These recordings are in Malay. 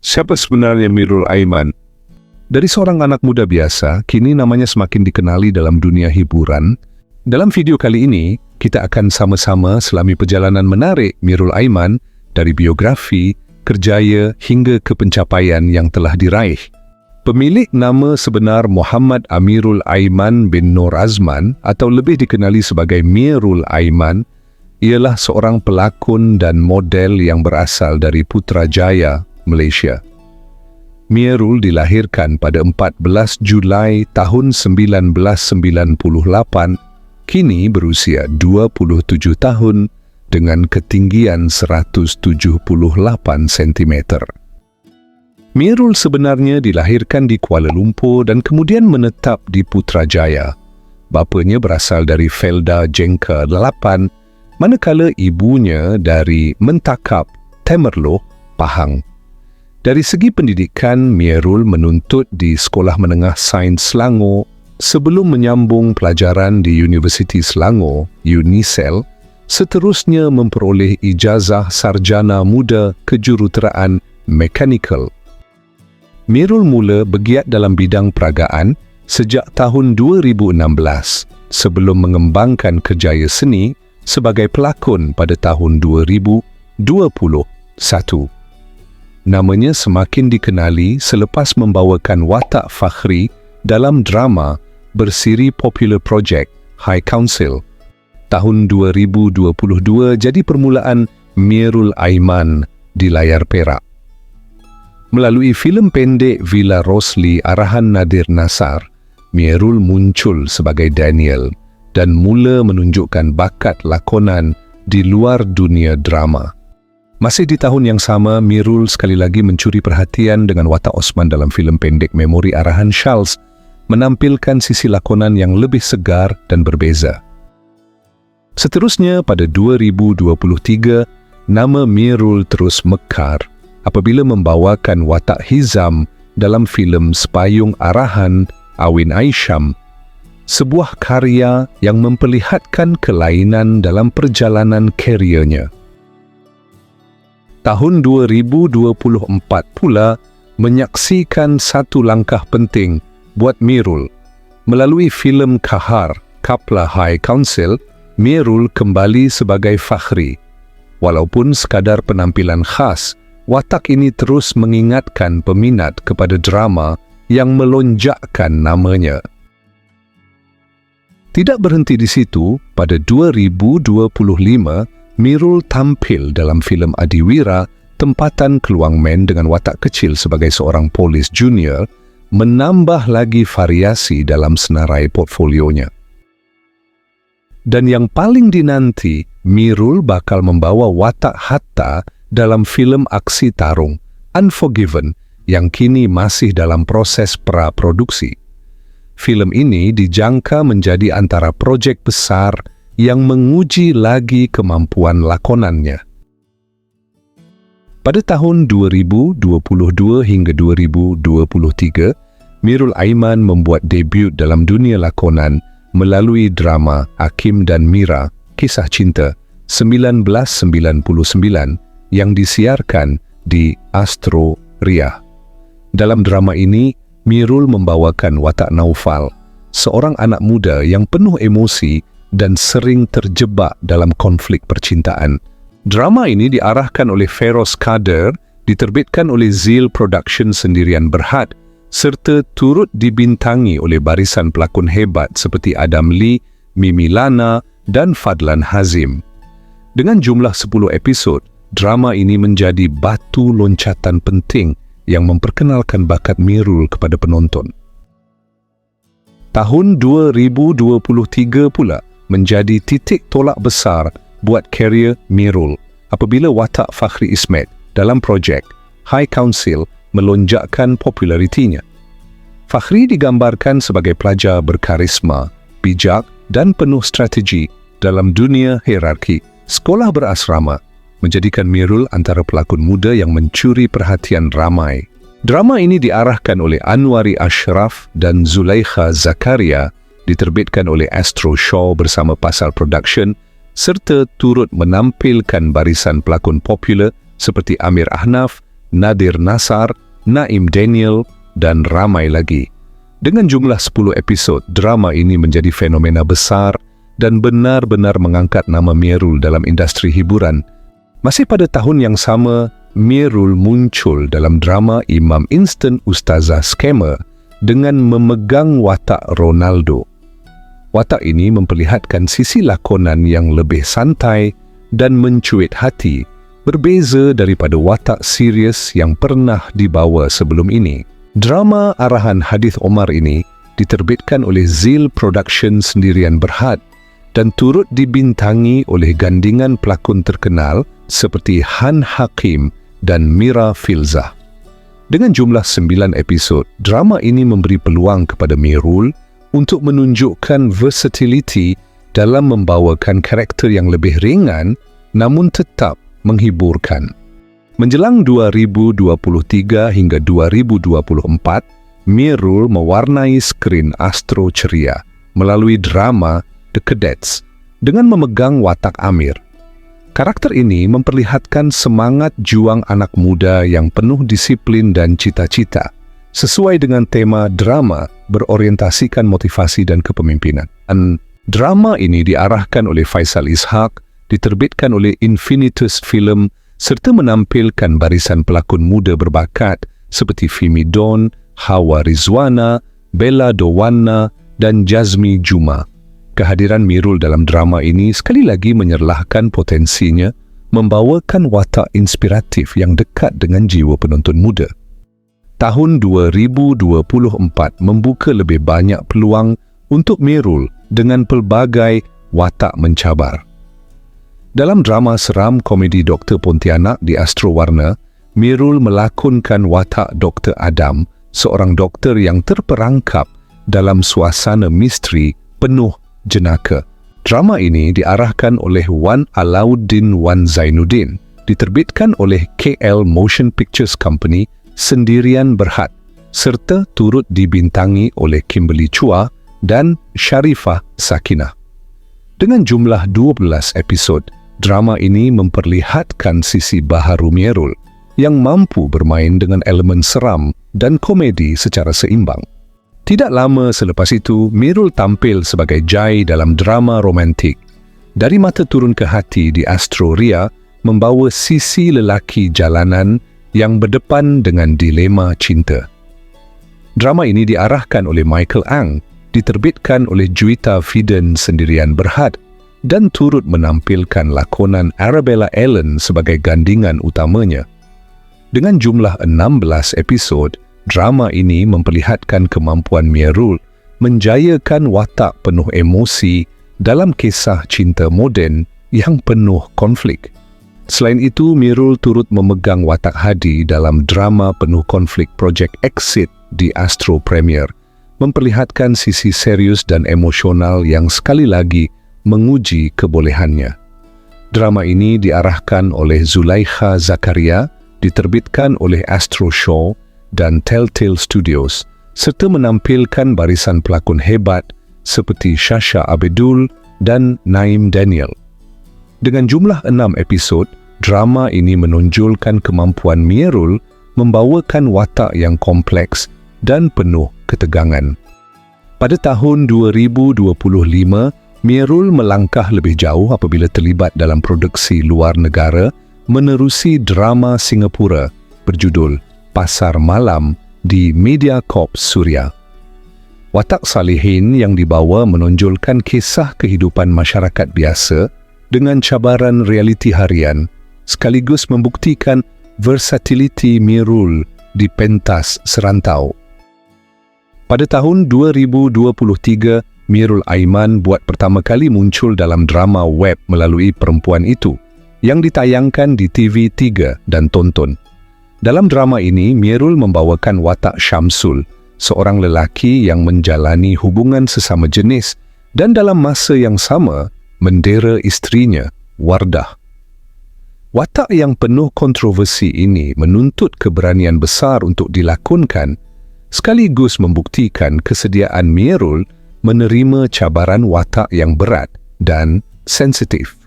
Siapa sebenarnya Mirul Aiman? Dari seorang anak muda biasa, kini namanya semakin dikenali dalam dunia hiburan. Dalam video kali ini, kita akan sama-sama selami perjalanan menarik Mirul Aiman dari biografi, kerjaya hingga ke pencapaian yang telah diraih. Pemilik nama sebenar Muhammad Amirul Aiman bin Nur Azman atau lebih dikenali sebagai Mirul Aiman ialah seorang pelakon dan model yang berasal dari Putrajaya, Malaysia. Mirul dilahirkan pada 14 Julai tahun 1998, kini berusia 27 tahun dengan ketinggian 178 cm. Mirul sebenarnya dilahirkan di Kuala Lumpur dan kemudian menetap di Putrajaya. Bapanya berasal dari Felda Jengka 8, manakala ibunya dari Mentakap, Temerloh, Pahang. Dari segi pendidikan, Mirul menuntut di Sekolah Menengah Sains Selangor sebelum menyambung pelajaran di Universiti Selangor, UNISEL, seterusnya memperoleh ijazah sarjana muda kejuruteraan Mechanical. Mirul mula bergiat dalam bidang peragaan sejak tahun 2016 sebelum mengembangkan kerjaya seni sebagai pelakon pada tahun 2021. Namanya semakin dikenali selepas membawakan watak Fakhri dalam drama bersiri popular project High Council. Tahun 2022 jadi permulaan Mirul Aiman di layar perak. Melalui filem pendek Villa Rosli arahan Nadir Nasar, Mirul muncul sebagai Daniel dan mula menunjukkan bakat lakonan di luar dunia drama. Masih di tahun yang sama, Mirul sekali lagi mencuri perhatian dengan watak Osman dalam filem pendek Memori arahan Charles, menampilkan sisi lakonan yang lebih segar dan berbeza. Seterusnya, pada 2023, nama Mirul terus mekar apabila membawakan watak Hizam dalam filem Sepayung Arahan Awin Aisyam, sebuah karya yang memperlihatkan kelainan dalam perjalanan kariernya. Tahun 2024 pula menyaksikan satu langkah penting buat Mirul. Melalui filem Kahar, Kapla High Council, Mirul kembali sebagai Fakhri. Walaupun sekadar penampilan khas, watak ini terus mengingatkan peminat kepada drama yang melonjakkan namanya. Tidak berhenti di situ, pada 2025, Mirul tampil dalam filem Adiwira, tempatan Keluang Men dengan watak kecil sebagai seorang polis junior, menambah lagi variasi dalam senarai portfolionya. Dan yang paling dinanti, Mirul bakal membawa watak Hatta dalam filem aksi tarung Unforgiven yang kini masih dalam proses praproduksi. Filem ini dijangka menjadi antara projek besar yang menguji lagi kemampuan lakonannya. Pada tahun 2022 hingga 2023, Mirul Aiman membuat debut dalam dunia lakonan melalui drama Hakim dan Mira, Kisah Cinta 1999 yang disiarkan di Astro Ria. Dalam drama ini, Mirul membawakan watak Naufal, seorang anak muda yang penuh emosi dan sering terjebak dalam konflik percintaan. Drama ini diarahkan oleh Feroz Kader, diterbitkan oleh Zil Production Sendirian Berhad, serta turut dibintangi oleh barisan pelakon hebat seperti Adam Lee, Mimi Lana dan Fadlan Hazim. Dengan jumlah 10 episod, drama ini menjadi batu loncatan penting yang memperkenalkan bakat Mirul kepada penonton. Tahun 2023 pula menjadi titik tolak besar buat karier Mirul apabila watak Fakhri Ismet dalam projek High Council melonjakkan popularitinya. Fakhri digambarkan sebagai pelajar berkarisma, bijak dan penuh strategi dalam dunia hierarki sekolah berasrama, menjadikan Mirul antara pelakon muda yang mencuri perhatian ramai. Drama ini diarahkan oleh Anwari Ashraf dan Zulaikha Zakaria, diterbitkan oleh Astro Shaw bersama Pasal Production, serta turut menampilkan barisan pelakon popular seperti Amir Ahnaf Nadir Nasar, Naim Daniel, dan ramai lagi. Dengan jumlah 10 episod, drama ini menjadi fenomena besar dan benar-benar mengangkat nama Mierul dalam industri hiburan. Masih pada tahun yang sama, Mierul muncul dalam drama Imam Instant Ustazah Scammer dengan memegang watak Ronaldo. Watak ini memperlihatkan sisi lakonan yang lebih santai dan mencuit hati, berbeza daripada watak serius yang pernah dibawa sebelum ini. Drama arahan Hadith Omar ini diterbitkan oleh Zil Production Sendirian Berhad dan turut dibintangi oleh gandingan pelakon terkenal seperti Han Hakim dan Mira Filzah. Dengan jumlah 9 episod, drama ini memberi peluang kepada Mierul untuk menunjukkan versatility dalam membawakan karakter yang lebih ringan namun tetap menghiburkan. Menjelang 2023 hingga 2024, Mierul mewarnai skrin Astro Ceria melalui drama The Cadets dengan memegang watak Amir. Karakter ini memperlihatkan semangat juang anak muda yang penuh disiplin dan cita-cita, sesuai dengan tema drama berorientasikan motivasi dan kepemimpinan. Dan drama ini diarahkan oleh Faisal Ishak, diterbitkan oleh Infinitus Film, serta menampilkan barisan pelakon muda berbakat seperti Fimi Don, Hawa Rizwana, Bella Dowana, dan Jazmi Juma. Kehadiran Mierul dalam drama ini sekali lagi menyerlahkan potensinya membawakan watak inspiratif yang dekat dengan jiwa penonton muda. Tahun 2024 membuka lebih banyak peluang untuk Mierul dengan pelbagai watak mencabar. Dalam drama seram komedi Dr. Pontianak di Astro Warna, Mierul melakonkan watak Dr. Adam, seorang doktor yang terperangkap dalam suasana misteri penuh jenaka. Drama ini diarahkan oleh Wan Alauddin Wan Zainuddin, diterbitkan oleh KL Motion Pictures Company Sendirian Berhad, serta turut dibintangi oleh Kimberly Chua dan Sharifah Sakinah. Dengan jumlah 12 episod, drama ini memperlihatkan sisi baharu Mierul yang mampu bermain dengan elemen seram dan komedi secara seimbang. Tidak lama selepas itu, Mierul tampil sebagai Jai dalam drama romantik Dari Mata Turun ke Hati di Astro Ria, membawa sisi lelaki jalanan yang berdepan dengan dilema cinta. Drama ini diarahkan oleh Michael Ang, diterbitkan oleh Juwita Fiden Sendirian Berhad dan turut menampilkan lakonan Arabella Allen sebagai gandingan utamanya. Dengan jumlah 16 episod, drama ini memperlihatkan kemampuan Mierul menjayakan watak penuh emosi dalam kisah cinta moden yang penuh konflik. Selain itu, Mierul turut memegang watak Hadi dalam drama penuh konflik Project Exit di Astro Premier, memperlihatkan sisi serius dan emosional yang sekali lagi menguji kebolehannya. Drama ini diarahkan oleh Zulaikha Zakaria, diterbitkan oleh Astro Show dan Telltale Studios, serta menampilkan barisan pelakon hebat seperti Shasha Abedul dan Naim Daniel. Dengan jumlah 6 episod, drama ini menonjolkan kemampuan Mierul membawakan watak yang kompleks dan penuh ketegangan. Pada tahun 2025, Mierul melangkah lebih jauh apabila terlibat dalam produksi luar negara menerusi drama Singapura berjudul Pasar Malam di Mediacorp Suria. Watak Salihin yang dibawa menonjolkan kisah kehidupan masyarakat biasa dengan cabaran realiti harian, sekaligus membuktikan versatiliti Mierul di pentas serantau. Pada tahun 2023, Mierul Aiman buat pertama kali muncul dalam drama web Melalui Perempuan Itu yang ditayangkan di TV3 dan Tonton. Dalam drama ini, Mierul membawakan watak Syamsul, seorang lelaki yang menjalani hubungan sesama jenis dan dalam masa yang sama mendera isterinya, Wardah. Watak yang penuh kontroversi ini menuntut keberanian besar untuk dilakonkan, sekaligus membuktikan kesediaan Mierul menerima cabaran watak yang berat dan sensitif.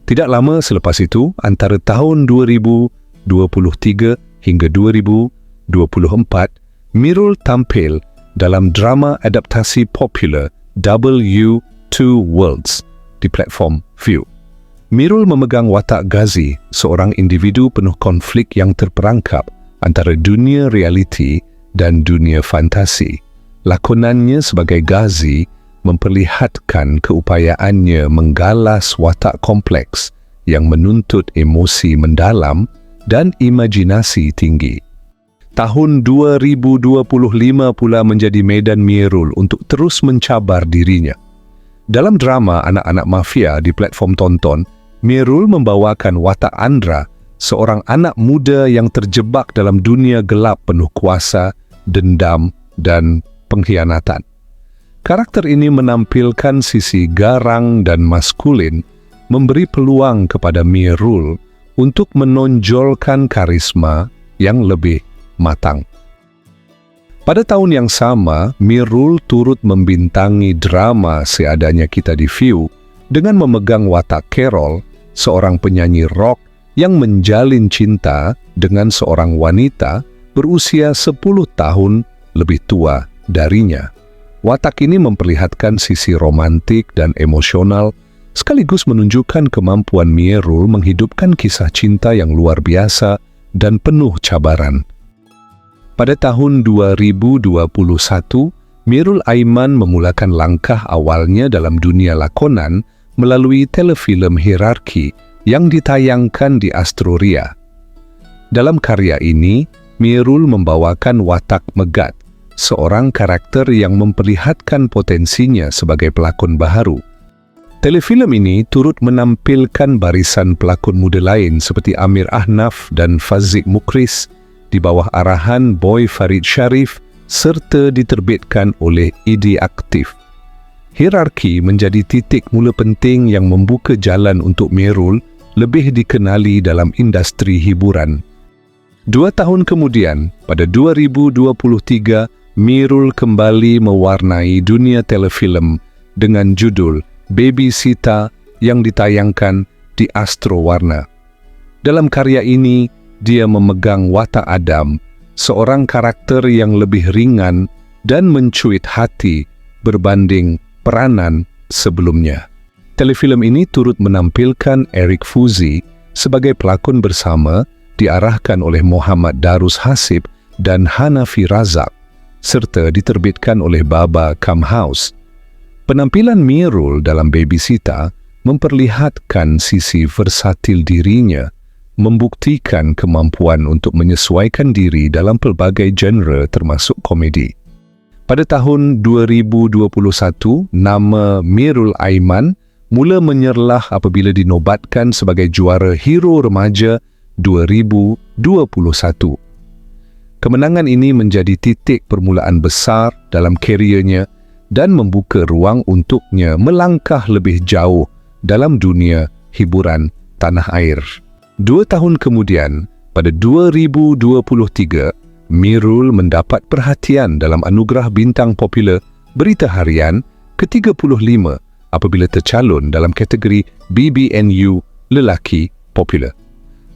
Tidak lama selepas itu, antara tahun 2023 hingga 2024, Mirul tampil dalam drama adaptasi popular W2 Worlds di platform Viu. Mirul memegang watak Ghazi, seorang individu penuh konflik yang terperangkap antara dunia realiti dan dunia fantasi. Lakonannya sebagai Ghazi memperlihatkan keupayaannya menggalas watak kompleks yang menuntut emosi mendalam dan imajinasi tinggi. Tahun 2025 pula menjadi medan Mirul untuk terus mencabar dirinya. Dalam drama Anak-anak Mafia di platform tonton, Mirul membawakan watak Andra, seorang anak muda yang terjebak dalam dunia gelap penuh kuasa, dendam, dan pengkhianatan. Karakter ini menampilkan sisi garang dan maskulin, memberi peluang kepada Mirul untuk menonjolkan karisma yang lebih matang. Pada tahun yang sama, Mirul turut membintangi drama Seadanya Kita di Viu dengan memegang watak Carol, seorang penyanyi rock yang menjalin cinta dengan seorang wanita berusia 10 tahun lebih tua darinya. Watak ini memperlihatkan sisi romantik dan emosional, sekaligus menunjukkan kemampuan Mirul menghidupkan kisah cinta yang luar biasa dan penuh cabaran. Pada tahun 2021, Mirul Aiman memulakan langkah awalnya dalam dunia lakonan melalui telefilm Hierarki yang ditayangkan di Astroria. Dalam karya ini, Mirul membawakan watak Megat, seorang karakter yang memperlihatkan potensinya sebagai pelakon baharu. Telefilm ini turut menampilkan barisan pelakon muda lain seperti Amir Ahnaf dan Fazik Mukris di bawah arahan Boy Farid Sharif serta diterbitkan oleh ID Aktif. Hierarki menjadi titik mula penting yang membuka jalan untuk Mirul lebih dikenali dalam industri hiburan. 2 tahun kemudian, pada 2023, Mirul kembali mewarnai dunia telefilm dengan judul Baby Sita yang ditayangkan di Astro Warna. Dalam karya ini, dia memegang watak Adam, seorang karakter yang lebih ringan dan mencuit hati berbanding peranan sebelumnya. Telefilm ini turut menampilkan Eric Fuzi sebagai pelakon bersama, diarahkan oleh Muhammad Darus Hasib dan Hanafi Razak, serta diterbitkan oleh Baba Come House. Penampilan Mirul dalam Baby Sita memperlihatkan sisi versatil dirinya, membuktikan kemampuan untuk menyesuaikan diri dalam pelbagai genre termasuk komedi. Pada tahun 2021, nama Mirul Aiman mula menyerlah apabila dinobatkan sebagai juara Hero Remaja 2021. Kemenangan ini menjadi titik permulaan besar dalam kariernya dan membuka ruang untuknya melangkah lebih jauh dalam dunia hiburan tanah air. 2 tahun kemudian, pada 2023, Mirul mendapat perhatian dalam anugerah bintang popular Berita Harian ke-35 apabila tercalon dalam kategori BBNU Lelaki Popular.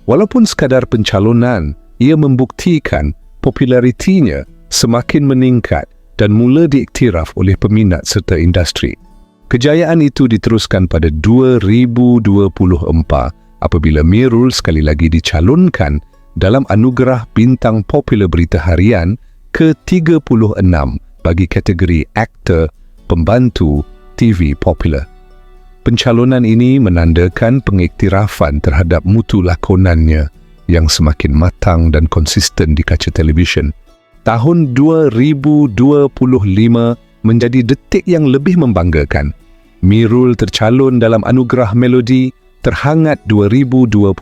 Walaupun sekadar pencalonan, ia membuktikan popularitinya semakin meningkat dan mula diiktiraf oleh peminat serta industri. Kejayaan itu diteruskan pada 2024 apabila Mirul sekali lagi dicalonkan dalam anugerah bintang popular Berita Harian ke-36 bagi kategori aktor pembantu TV popular. Pencalonan ini menandakan pengiktirafan terhadap mutu lakonannya yang semakin matang dan konsisten di kaca televisyen. Tahun 2025 menjadi detik yang lebih membanggakan. Mirul tercalon dalam anugerah Melodi Terhangat 2025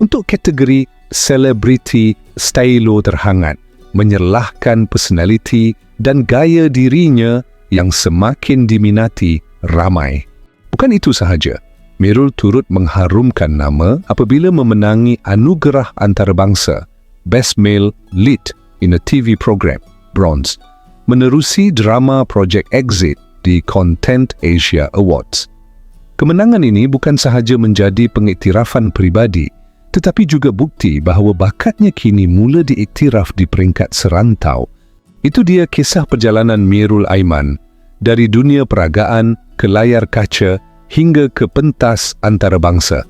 untuk kategori Selebriti Stylo Terhangat, menyerlahkan personaliti dan gaya dirinya yang semakin diminati ramai. Bukan itu sahaja, Mirul turut mengharumkan nama apabila memenangi anugerah antarabangsa Best Male Lead in a TV Program, Bronze, menerusi drama Project Exit di Content Asia Awards. Kemenangan ini bukan sahaja menjadi pengiktirafan peribadi, tetapi juga bukti bahawa bakatnya kini mula diiktiraf di peringkat serantau. Itu dia kisah perjalanan Mirul Aiman, dari dunia peragaan ke layar kaca hingga ke pentas antarabangsa.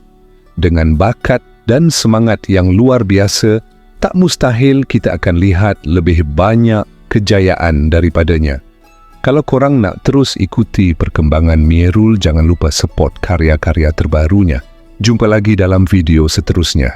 Dengan bakat dan semangat yang luar biasa, tak mustahil kita akan lihat lebih banyak kejayaan daripadanya. Kalau korang nak terus ikuti perkembangan Mirul, jangan lupa support karya-karya terbarunya. Jumpa lagi dalam video seterusnya.